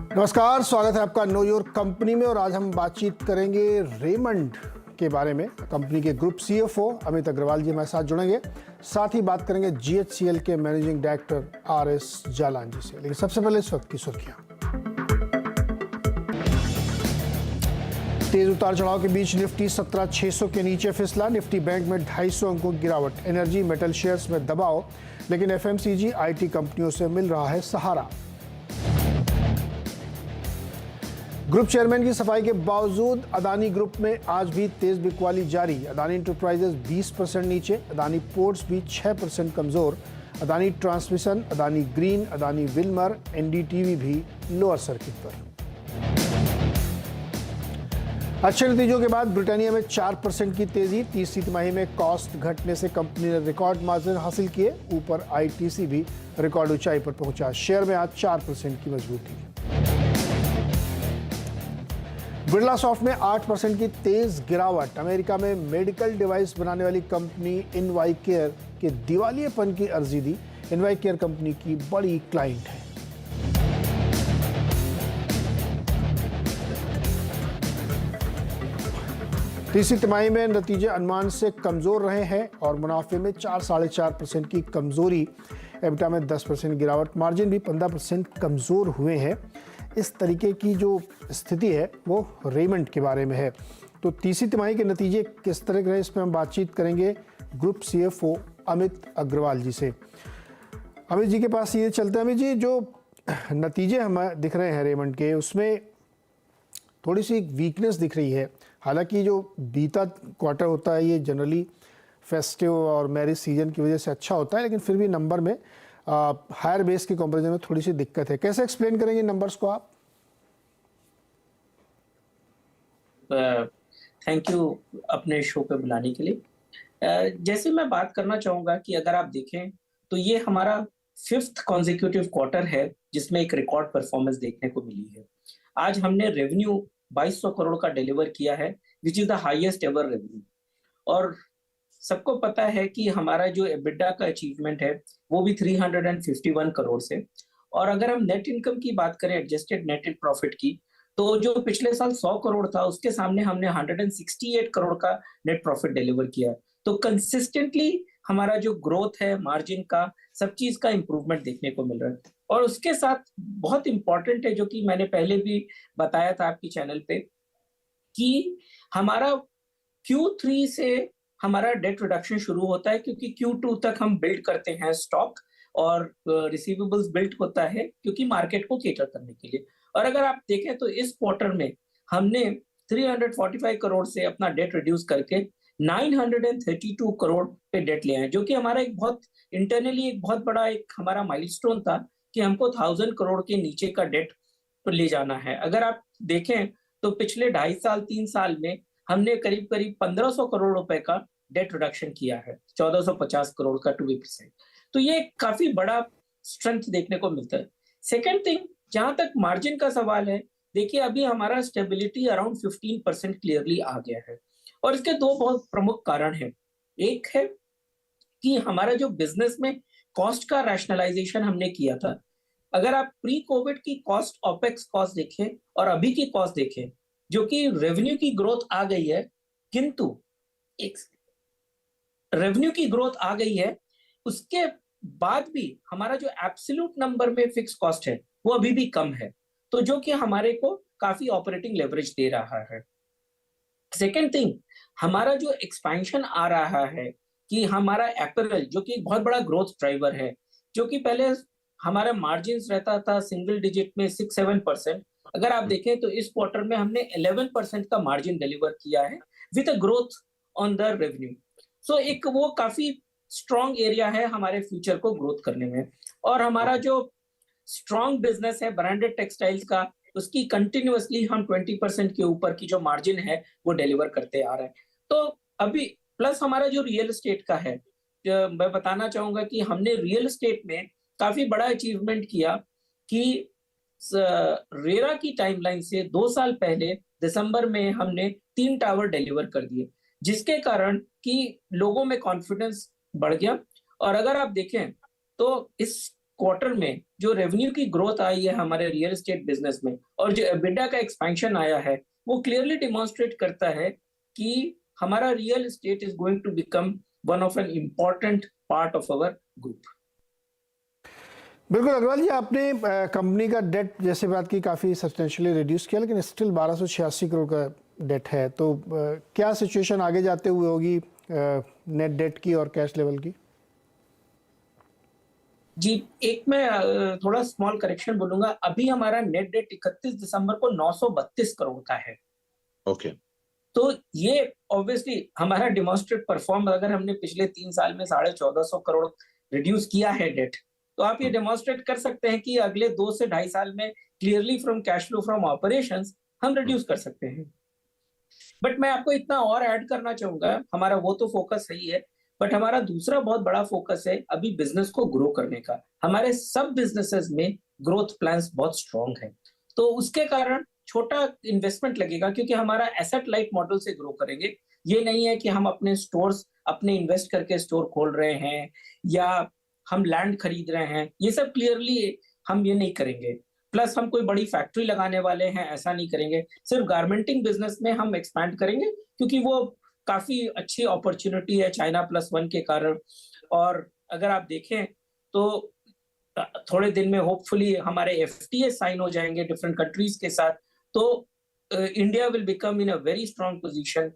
नमस्कार, स्वागत है आपका नो योर कंपनी में। और आज हम बातचीत करेंगे रेमंड के बारे में। कंपनी के ग्रुप सीएफओ अमित अग्रवाल जी हमारे साथ जुड़ेंगे। साथ ही बात करेंगे जीएचसीएल के मैनेजिंग डायरेक्टर आरएस जालान जी से। लेकिन सबसे पहले इस वक्त की सुर्खियां। तेज उतार चढ़ाव के बीच निफ्टी 17,600 के नीचे फिसला। निफ्टी बैंक में 250 अंकों की गिरावट। एनर्जी मेटल शेयर्स में दबाव, लेकिन एफएमसीजी आईटी कंपनियों से मिल रहा है सहारा। ग्रुप चेयरमैन की सफाई के बावजूद अदानी ग्रुप में आज भी तेज बिकवाली जारी। अदानी इंटरप्राइजेज 20% नीचे, अदानी पोर्ट्स भी 6% कमजोर, Adani transmission, Adani green, Adani Wilmer, NDTV भी लोअर सर्किट पर। अच्छे नतीजों के बाद ब्रिटानिया में 4% की तेजी। तीसरी तिमाही में कॉस्ट घटने से कंपनी ने रिकॉर्ड मार्जिन हासिल किए। ऊपर आईटीसी भी रिकॉर्ड ऊंचाई पर पहुंचा। शेयर में आज 4% की मजबूती। बिरला सॉफ्ट में 8% की तेज गिरावट। अमेरिका में मेडिकल डिवाइस बनाने वाली कंपनी इनवाई केयर के दिवालियेपन की अर्जी दी। इनवाई केयर कंपनी की बड़ी क्लाइंट है। तीसरी तिमाही में नतीजे अनुमान से कमजोर रहे हैं और मुनाफे में 4-4.5% की कमजोरी। एबिटा में 10% गिरावट। मार्जिन भी 15% कमजोर हुए हैं। इस तरीके की जो स्थिति है वो रेमंड के बारे में है। तो तीसरी तिमाही के नतीजे किस तरह के रहे, इस पर हम बातचीत करेंगे ग्रुप सीएफओ अमित अग्रवाल जी से। अमित जी के पास ये चलते हैं। अमित जी, जो नतीजे हमें दिख रहे हैं रेमंड के, उसमें थोड़ी सी वीकनेस दिख रही है। हालांकि जो बीता क्वार्टर होता है ये जनरली फेस्टिव और मैरिज सीजन की वजह से अच्छा होता है, लेकिन फिर भी नंबर में हायर बेस के कंपैरिजन में थोड़ी सी दिक्कत है। कैसे एक्सप्लेन करेंगे नंबर्स को आप? थैंक यू अपने शो पे बुलाने के लिए। जैसे मैं बात करना चाहूंगा कि अगर आप देखें तो ये हमारा 5th कॉन्जिक्यूटिव क्वार्टर है जिसमें एक रिकॉर्ड परफॉर्मेंस देखने को मिली है। आज हमने रेवेन्यू 2200 करोड़ का डिलीवर किया है, which is the highest ever revenue. और सबको पता है कि हमारा जो एबिटा का अचीवमेंट है वो भी 351 करोड़ से। और अगर हम नेट इनकम की बात करें, एडजस्टेड नेट प्रॉफिट की, तो जो पिछले साल 100 करोड़ था उसके सामने हमने 168 करोड़ का नेट प्रॉफिट डिलीवर किया है। तो कंसिस्टेंटली हमारा जो ग्रोथ है मार्जिन का, सब चीज का इंप्रूवमेंट देखने को मिल रहा है। और उसके साथ बहुत इंपॉर्टेंट है, जो कि मैंने पहले भी बताया था आपकी चैनल पे, कि हमारा Q3 से हमारा डेट रिडक्शन शुरू होता है, क्योंकि Q2 तक हम बिल्ड करते हैं स्टॉक और रिसीवेबल्स बिल्ड होता है क्योंकि मार्केट को केटर करने के लिए। और अगर आप देखें तो इस क्वार्टर में हमने 345 करोड़ से अपना डेट रिड्यूस करके 932 करोड़ पे डेट ले आए, जो कि हमारा एक बहुत इंटरनली एक बहुत बड़ा एक हमारा माइलस्टोन था कि हमको 1000 करोड़ के नीचे का डेट पर ले जाना है। अगर आप देखें तो पिछले 2.5 साल 3 साल में हमने करीब करीब 1500 करोड़ रुपए का डेट रिडक्शन किया है, 1450 करोड़ का टू बी प्रिसाइज। तो ये काफी बड़ा स्ट्रेंथ देखने को मिलता है। सेकेंड थिंग, जहां तक मार्जिन का सवाल है, देखिए अभी हमारा स्टेबिलिटी अराउंड 15% क्लियरली आ गया है। और इसके दो बहुत प्रमुख कारण है। एक है कि हमारा जो बिजनेस में कॉस्ट का रैशनलाइजेशन हमने किया था। अगर आप प्री कोविड की कॉस्ट, ऑपेक्स कॉस्ट देखें और अभी की कॉस्ट देखें, जो कि रेवेन्यू की ग्रोथ आ गई है, किंतु एक रेवेन्यू की ग्रोथ आ गई है, उसके बाद भी हमारा जो एब्सोल्यूट नंबर में फिक्स कॉस्ट है वो अभी भी कम है, तो जो कि हमारे को काफी ऑपरेटिंग लेवरेज दे रहा है। सेकेंड थिंग, हमारा जो एक्सपेंशन आ रहा है कि हमारा अपैरल, जो कि एक बहुत बड़ा ग्रोथ ड्राइवर है, जो कि पहले हमारा मार्जिन रहता था सिंगल डिजिट में 6-7%, अगर आप देखें तो इस क्वार्टर में हमने 11% का मार्जिन डिलीवर किया है with a growth on the revenue. So एक वो काफी स्ट्रॉन्ग एरिया है हमारे फ्यूचर को ग्रोथ करने में। और हमारा जो स्ट्रॉन्ग बिजनेस है ब्रांडेड टेक्सटाइल्स का, उसकी कंटिन्यूअसली हम 20% के ऊपर की जो मार्जिन है वो डिलीवर करते आ रहे हैं। तो अभी प्लस हमारा जो रियल एस्टेट का है, मैं बताना चाहूंगा कि हमने रियल एस्टेट में काफी बड़ा अचीवमेंट किया कि रेरा की टाइमलाइन से 2 साल पहले दिसंबर में हमने 3 टावर डिलीवर कर दिए, जिसके कारण कि लोगों में कॉन्फिडेंस बढ़ गया। और अगर आप देखें तो इस क्वार्टर में जो रेवेन्यू की ग्रोथ आई है हमारे रियल एस्टेट बिजनेस में और जो एबिटा का एक्सपेंशन आया है, वो क्लियरली डिमॉन्स्ट्रेट करता है कि हमारा real estate is going to become one of an important part of our group. बिल्कुल अग्रवाल जी, आपने कंपनी का डेट जैसे बात की काफ़ी सब्सटेंशियली रिड्यूस किया, लेकिन स्टिल 1286 करोड़ का डेट है, तो क्या सिचुएशन आगे जाते हुए होगी नेट डेट की और कैश लेवल की? जी, एक मैं थोड़ा स्मॉल करेक्शन बोलूंगा। अभी हमारा नेट डेट 31 दिसंबर को 932 करोड़ का है। ओके। तो ये ऑब्वियसली हमारा डिमॉन्स्ट्रेट परफॉर्म, अगर हमने पिछले 3 साल में 1450 करोड़ रिड्यूस किया है डेट, तो आप ये डेमोन्स्ट्रेट कर सकते हैं कि अगले 2 से 2.5 साल में clearly from cash flow from operations हम रिड्यूस कर सकते हैं। बट मैं आपको इतना और ऐड करना चाहूंगा, हमारा वो तो फोकस सही है, बट हमारा दूसरा बहुत बड़ा फोकस है अभी बिजनेस को ग्रो करने का। हमारे सब बिजनेसेस में ग्रोथ प्लान्स बहुत स्ट्रांग है, तो उसके कारण छोटा इन्वेस्टमेंट लगेगा, क्योंकि हमारा एसेट लाइट मॉडल से ग्रो करेंगे। ये नहीं है कि हम अपने स्टोर्स अपने इन्वेस्ट करके स्टोर खोल रहे हैं या हम लैंड खरीद रहे हैं, ये सब क्लियरली हम ये नहीं करेंगे। प्लस हम कोई बड़ी फैक्ट्री लगाने वाले हैं, ऐसा नहीं करेंगे। सिर्फ गारमेंटिंग बिजनेस में हम एक्सपैंड करेंगे, क्योंकि वो काफी अच्छी अपॉर्चुनिटी है चाइना प्लस वन के कारण। और अगर आप देखें तो थोड़े दिन में होपफुली हमारे एफटीए साइन हो जाएंगे डिफरेंट कंट्रीज के साथ, तो India will become in a very strong position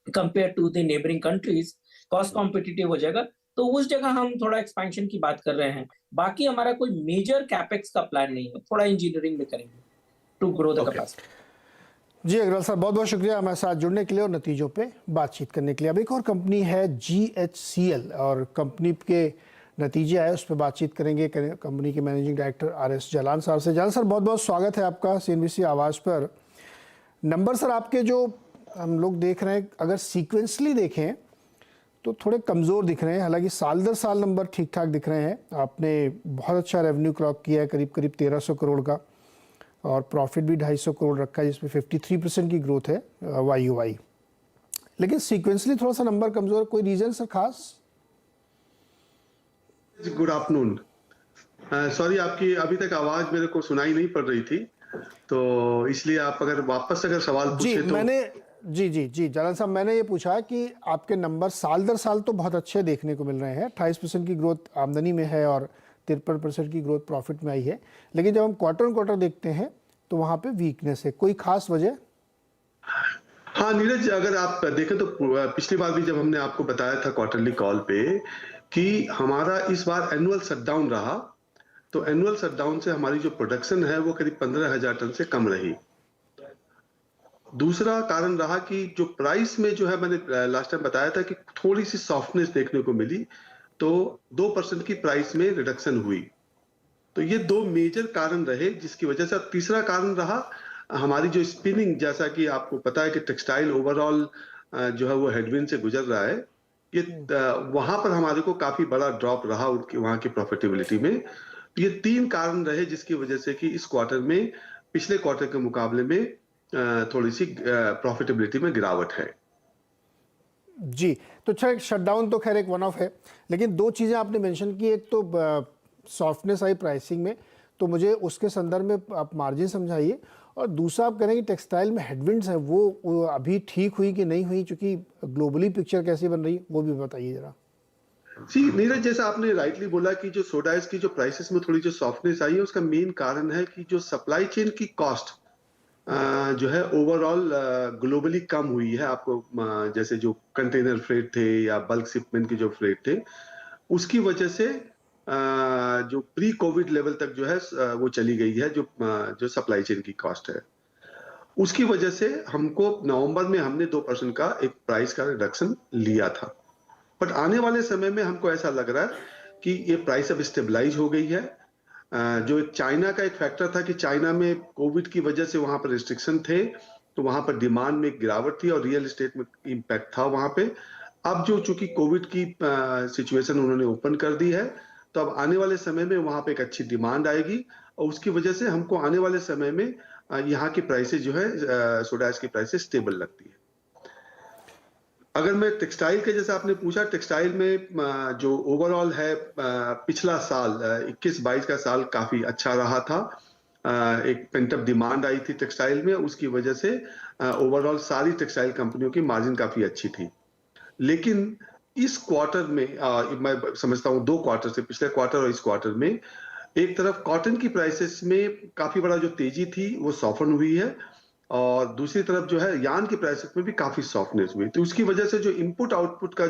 compare to the neighbouring countries, cost competitive हो जाएगा। तो उस जगह हम थोड़ा एक्सपेंशन की बात कर रहे हैं। बाकी हमारा कोई मेजर कैपेक्स का प्लान नहीं है, थोड़ा इंजीनियरिंग में करेंगे टू ग्रो द कैपेसिटी। जी अग्रवाल साहब, बहुत बहुत शुक्रिया हमारे साथ जुड़ने के लिए और नतीजों पे बातचीत करने के लिए। अब एक और कंपनी है GHCL, और कंपनी के नतीजे आए उस पर बातचीत करेंगे कंपनी के मैनेजिंग डायरेक्टर RS जालान साहब से। जालान सर, बहुत बहुत स्वागत है आपका CNBC आवाज़ पर। नंबर सर आपके जो हम लोग देख रहे हैं, अगर सीक्वेंसली देखें तो थोड़े कमज़ोर दिख रहे हैं, हालांकि साल दर साल नंबर ठीक ठाक दिख रहे हैं। आपने बहुत अच्छा रेवेन्यू क्रॉप किया है, करीब करीब 1300 करोड़ का, और प्रॉफिट भी 250 करोड़ रखा है, जिसमें 53% की ग्रोथ है YOY। लेकिन सीक्वेंसली थोड़ा सा नंबर कमज़ोर, कोई रीज़न सर खास? Good afternoon. सॉरी, आपकी अभी तक आवाज़ मेरे को सुनाई नहीं पड़ रही थी, तो इसलिए आप अगर वापस अगर सवाल पूछे तो। मैंने जी जालान साहब, मैंने ये पूछा कि आपके नंबर साल दर साल तो बहुत अच्छे देखने को मिल रहे हैं। 28% की ग्रोथ आमदनी में है और 53% की ग्रोथ प्रॉफिट में आई है, लेकिन जब हम क्वार्टर ऑन क्वार्टर देखते हैं तो वहाँ पे वीकनेस है। कोई खास वजह? हाँ नीरज, अगर आप देखें तो पिछली बार भी जब हमने आपको बताया था क्वार्टरली कॉल पे कि हमारा इस बार एनुअल शटडाउन रहा, तो एनुअल शटडाउन से हमारी जो प्रोडक्शन है वो करीब 15,000 टन से कम रही। दूसरा कारण रहा कि जो प्राइस में जो है, मैंने लास्ट टाइम बताया था कि थोड़ी सी सॉफ्टनेस देखने को मिली, तो 2% की प्राइस में रिडक्शन हुई। तो ये 2 मेजर कारण रहे जिसकी वजह से। तीसरा कारण रहा हमारी जो स्पिनिंग, जैसा कि आपको पता है कि टेक्सटाइल ओवरऑल जो है वो हेडविंड से गुजर रहा है। ये वहां पर हमारे को काफी बड़ा ड्रॉप रहा उनकी वहां की प्रॉफिटेबिलिटी में। ये 3 कारण रहे जिसकी वजह से कि इस क्वार्टर में पिछले क्वार्टर के मुकाबले में थोड़ी सी प्रॉफिटेबिलिटी में गिरावट है। जी, तो अच्छा, शटडाउन तो खैर एक वन ऑफ है, लेकिन 2 चीज़ें आपने मेंशन की। एक तो सॉफ्टनेस आई प्राइसिंग में, तो मुझे उसके संदर्भ में आप मार्जिन समझाइए, और दूसरा आप कह रहे हैं कि टेक्सटाइल में हेडविंड्स है, वो अभी ठीक हुई कि नहीं हुई, क्योंकि ग्लोबली पिक्चर कैसी बन रही है वो भी बताइए जरा। जी नीरज, जैसा आपने राइटली बोला कि जो सोडा की जो प्राइसेस में थोड़ी जो सॉफ्टनेस आई है, उसका मेन कारण है कि जो सप्लाई चेन की कॉस्ट जो है ओवरऑल ग्लोबली कम हुई है। आपको जैसे जो कंटेनर फ्रेट थे या बल्क शिपमेंट के जो फ्रेट थे, उसकी वजह से जो प्री कोविड लेवल तक जो है वो चली गई है, जो सप्लाई चेन की कॉस्ट है। उसकी वजह से हमको नवंबर में हमने 2% का एक प्राइस का रिडक्शन लिया था, बट आने वाले समय में हमको ऐसा लग रहा है कि ये प्राइस अब स्टेबलाइज हो गई है। जो एक चाइना का एक फैक्टर था कि चाइना में कोविड की वजह से वहां पर रिस्ट्रिक्शन थे, तो वहां पर डिमांड में गिरावट थी और रियल एस्टेट में इम्पैक्ट था वहां पे। अब जो चूंकि कोविड की सिचुएशन उन्होंने ओपन कर दी है, तो अब आने वाले समय में वहां पे एक अच्छी डिमांड आएगी, और उसकी वजह से हमको आने वाले समय में यहाँ की प्राइसेस जो है सोडा ऐश की प्राइसेस स्टेबल लगती है। अगर मैं टेक्सटाइल के, जैसे आपने पूछा, टेक्सटाइल में जो ओवरऑल है, पिछला साल 21-22 का साल काफी अच्छा रहा था। एक पेंटअप डिमांड आई थी टेक्सटाइल में, उसकी वजह से ओवरऑल सारी टेक्सटाइल कंपनियों की मार्जिन काफी अच्छी थी। लेकिन इस क्वार्टर में मैं समझता हूँ 2 क्वार्टर से, पिछले क्वार्टर और इस क्वार्टर में, एक तरफ कॉटन की प्राइसेस में काफी बड़ा जो तेजी थी वो सॉफ्टन हुई है, और दूसरी तरफ जो है यार्न की प्राइसेस में भी काफी सॉफ्टनेस हुई। तो उसकी वजह से जो इनपुट आउटपुट का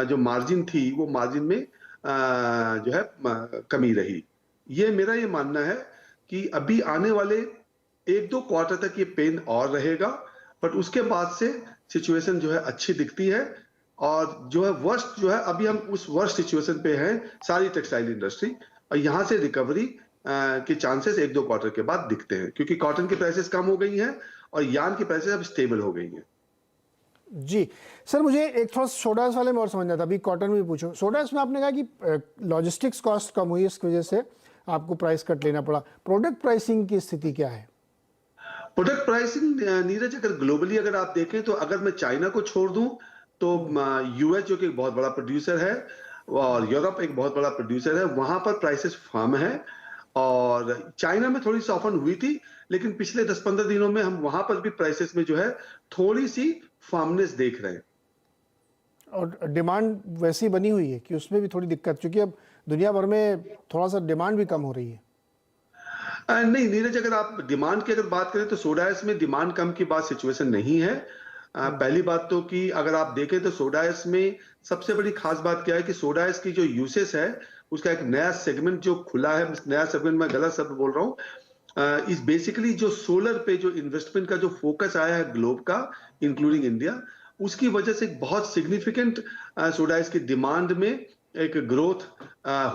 जो मार्जिन थी, वो मार्जिन में जो है कमी रही। मेरा ये मानना है कि अभी आने वाले 1-2 क्वार्टर तक ये पेन और रहेगा, बट उसके बाद से सिचुएशन जो है अच्छी दिखती है, और जो है वर्स्ट जो है, अभी हम उस वर्स्ट सिचुएशन पे हैं सारी टेक्सटाइल इंडस्ट्री, और यहाँ से रिकवरी के चांसेस 1-2 क्वार्टर के बाद दिखते हैं, क्योंकि कॉटन की प्राइसेस कम हो गई हैं और यार्न की प्राइसेस अब स्टेबल हो गई हैं। जी सर, मुझे एक थोड़ा सोडास वाले में और समझना था, अभी कॉटन में भी पूछो। सोडास में आपने कहा कि लॉजिस्टिक्स कॉस्ट कम हुई, इसकी वजह से आपको प्राइस कट लेना पड़ा। प्रोडक्ट प्राइसिंग की स्थिति क्या है? प्रोडक्ट प्राइसिंग नीरज, अगर ग्लोबली अगर आप देखें तो अगर मैं चाइना को छोड़ दूं तो यूएस जो कि एक बहुत बड़ा प्रोड्यूसर है, और यूरोप एक बहुत बड़ा प्रोड्यूसर है, वहां पर प्राइसेस फर्म है। और चाइना में थोड़ी सॉफ्टन हुई थी, लेकिन पिछले 10-15 दिनों में हम वहां पर भी प्राइसेस में जो है थोड़ी सी फर्मनेस देख रहे हैं। और डिमांड वैसी बनी हुई है कि उसमें भी थोड़ी दिक्कत, क्योंकि अब दुनिया भर में थोड़ा सा डिमांड भी कम हो रही है। नहीं नीरज, अगर आप डिमांड की अगर बात करें तो सोडा एस में डिमांड कम की बात सिचुएशन नहीं है। पहली बात तो कि अगर आप देखें तो सोडा एस में सबसे बड़ी खास बात क्या है कि सोडा एस की जो यूसेज है, उसका एक नया सेगमेंट जो खुला है, नया सेगमेंट मैं गलत शब्द बोल रहा हूँ, इस बेसिकली जो सोलर पे जो इन्वेस्टमेंट का जो फोकस आया है ग्लोब का, इंक्लूडिंग इंडिया, उसकी वजह से बहुत सिग्निफिकेंट सोडा एस की डिमांड में एक ग्रोथ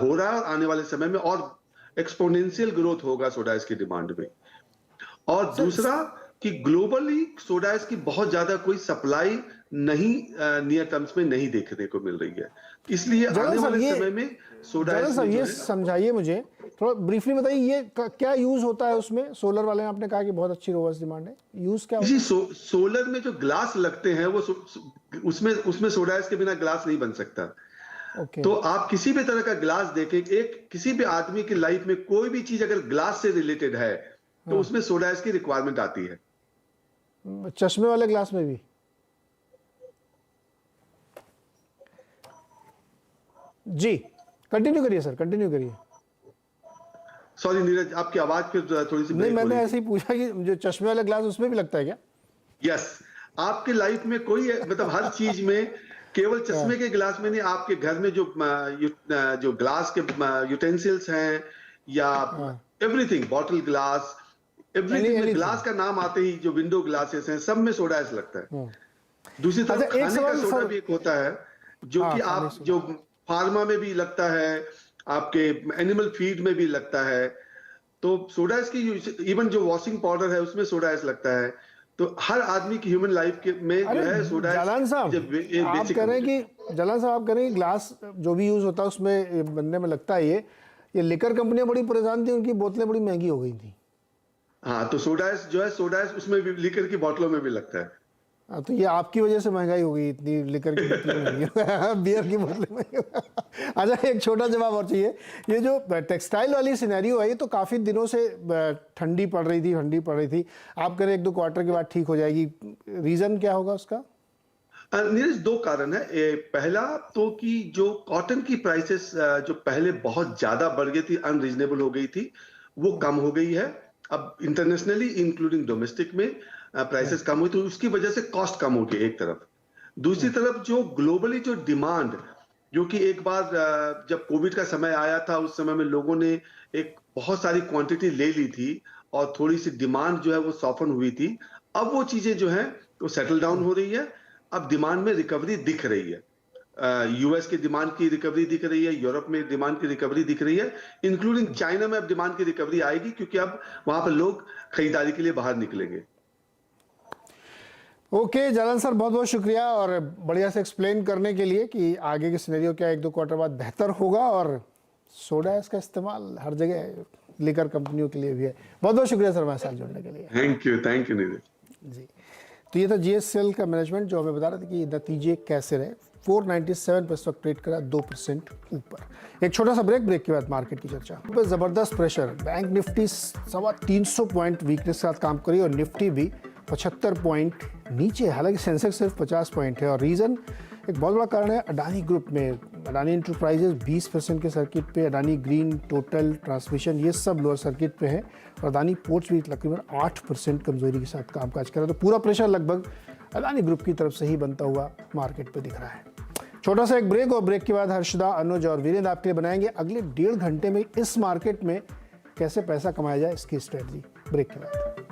हो रहा है, और आने वाले समय में और एक्सपोनेंशियल ग्रोथ होगा सोडा एस की डिमांड में। और दूसरा कि ग्लोबली सोडा एस की बहुत ज्यादा कोई सप्लाई नहीं नियर टर्म्स में नहीं देखने को मिल रही है, इसलिए आने वाले समय में सोडा एस में ये समझाइए मुझे, थोड़ा ब्रीफली बताइए, ये क्या यूज होता है उसमें? सोलर वाले आपने कहा कि बहुत अच्छी रोबस्ट डिमांड है, यूज क्या होता है? सोलर में जो ग्लास लगते हैं वो उसमें सोडा एस के बिना ग्लास नहीं बन सकता। तो आप किसी भी तरह का ग्लास देखें, किसी भी आदमी की लाइफ में कोई भी चीज अगर ग्लास से रिलेटेड है तो उसमें सोडा एस की रिक्वायरमेंट आती है। चश्मे वाले ग्लास में भी? जी कंटिन्यू करिए सर, कंटिन्यू करिए। सॉरी नीरज, आपकी आवाज फिर थोड़ी सी नहीं, मैंने ऐसे ही पूछा कि जो चश्मे वाला ग्लास उसमें भी लगता है क्या? यस, आपकी लाइफ में कोई मतलब हर चीज में, केवल चश्मे के ग्लास में नहीं, आपके घर में जो ग्लास के यूटेंसिल्स हैं या एवरीथिंग, बॉटल ग्लास, एवरीथिंग में ग्लास का नाम आते ही जो विंडो ग्लासेस हैं सब में सोडा एस लगता है। दूसरी तरफ खाने का सोडा भी एक होता है जो कि आप जो फार्मा में भी लगता है, आपके एनिमल फीड में भी लगता है। तो सोडा एस की इवन जो वॉशिंग पाउडर है उसमें सोडा एस लगता है। तो हर आदमी की ह्यूमन लाइफ के में जो है सोडा एस। जलान साहब आप कह रहे हैं कि ग्लास जो भी यूज होता है उसमें बनने में लगता है। ये लिकर कंपनियां बड़ी परेशान थी, उनकी बोतलें बड़ी महंगी हो गई थी। हाँ, तो सोडा एस जो है, सोडा एस उसमें भी लिकर की बोतलों में भी लगता है। तो ये आपकी वजह से महंगाई हो गई, इतनी लिकर की बोतलें महंगी बियर की बोतलें महंगी। अच्छा, एक छोटा जवाब और चाहिए। ये जो टेक्सटाइल वाली सिनेरियो है, ये तो काफ़ी दिनों से ठंडी पड़ रही थी। आप कह रहे 1-2 क्वार्टर के बाद ठीक हो जाएगी, रीज़न क्या होगा उसका? नीरज, 2 कारण है। पहला तो कि जो कॉटन की प्राइसेस जो पहले बहुत ज्यादा बढ़ गई थी, अनरीजनेबल हो गई थी, वो कम हो गई है। अब इंटरनेशनली इंक्लूडिंग डोमेस्टिक में प्राइसेस कम हुई, तो उसकी वजह से कॉस्ट कम हो गई एक तरफ। दूसरी तरफ जो ग्लोबली जो डिमांड, जो कि एक बार जब कोविड का समय आया था, उस समय में लोगों ने एक बहुत सारी क्वांटिटी ले ली थी और थोड़ी सी डिमांड जो है वो सॉफ्टन हुई थी। अब वो चीजें जो है वो सेटल डाउन हो रही है। अब डिमांड में रिकवरी दिख रही है। यूएस की डिमांड की रिकवरी दिख रही है, यूरोप में डिमांड की रिकवरी दिख रही है, इंक्लूडिंग चाइना में अब डिमांड की रिकवरी आएगी, क्योंकि अब वहां पर लोग खरीदारी के लिए बाहर निकलेंगे। ओके जालान सर, बहुत बहुत शुक्रिया और बढ़िया से एक्सप्लेन करने के लिए कि आगे के सिनेरियो क्या 1-2 क्वार्टर बाद बेहतर होगा, और सोडा इसका इस्तेमाल हर जगह लिकर कंपनियों के लिए भी है। बहुत बहुत शुक्रिया सर हमारे साथ जुड़ने के लिए। Thank you Neeraj ji. तो ये था जीएसएल का मैनेजमेंट जो हमें बता रहा था कि नतीजे कैसे रहे। 497 पर इस वक्त ट्रेड करा 2% ऊपर। एक छोटा सा ब्रेक के बाद मार्केट की चर्चा पर जबरदस्त pressure. Bank Nifty 350 point weakness के साथ काम करी और निफ्टी भी 75 पॉइंट नीचे, हालांकि सेंसेक्स सिर्फ 50 पॉइंट है। और रीजन एक बहुत बड़ा कारण है अडानी ग्रुप में, अडानी इंटरप्राइजेज 20% के सर्किट पे, अडानी ग्रीन, टोटल, ट्रांसमिशन ये सब लोअर सर्किट पे है और अडानी पोर्ट्स भी तकरीबन 8% कमजोरी के साथ कामकाज कर रहा है। तो पूरा प्रेशर लगभग अडानी ग्रुप की तरफ से ही बनता हुआ मार्केट पे दिख रहा है। छोटा सा एक ब्रेक और ब्रेक के बाद हर्षदा, अनुज और वीरेंद्र आपके लिए बनाएंगे अगले 1.5 घंटे में इस मार्केट में कैसे पैसा कमाया जाए इसकी स्ट्रेटजी। ब्रेक के बाद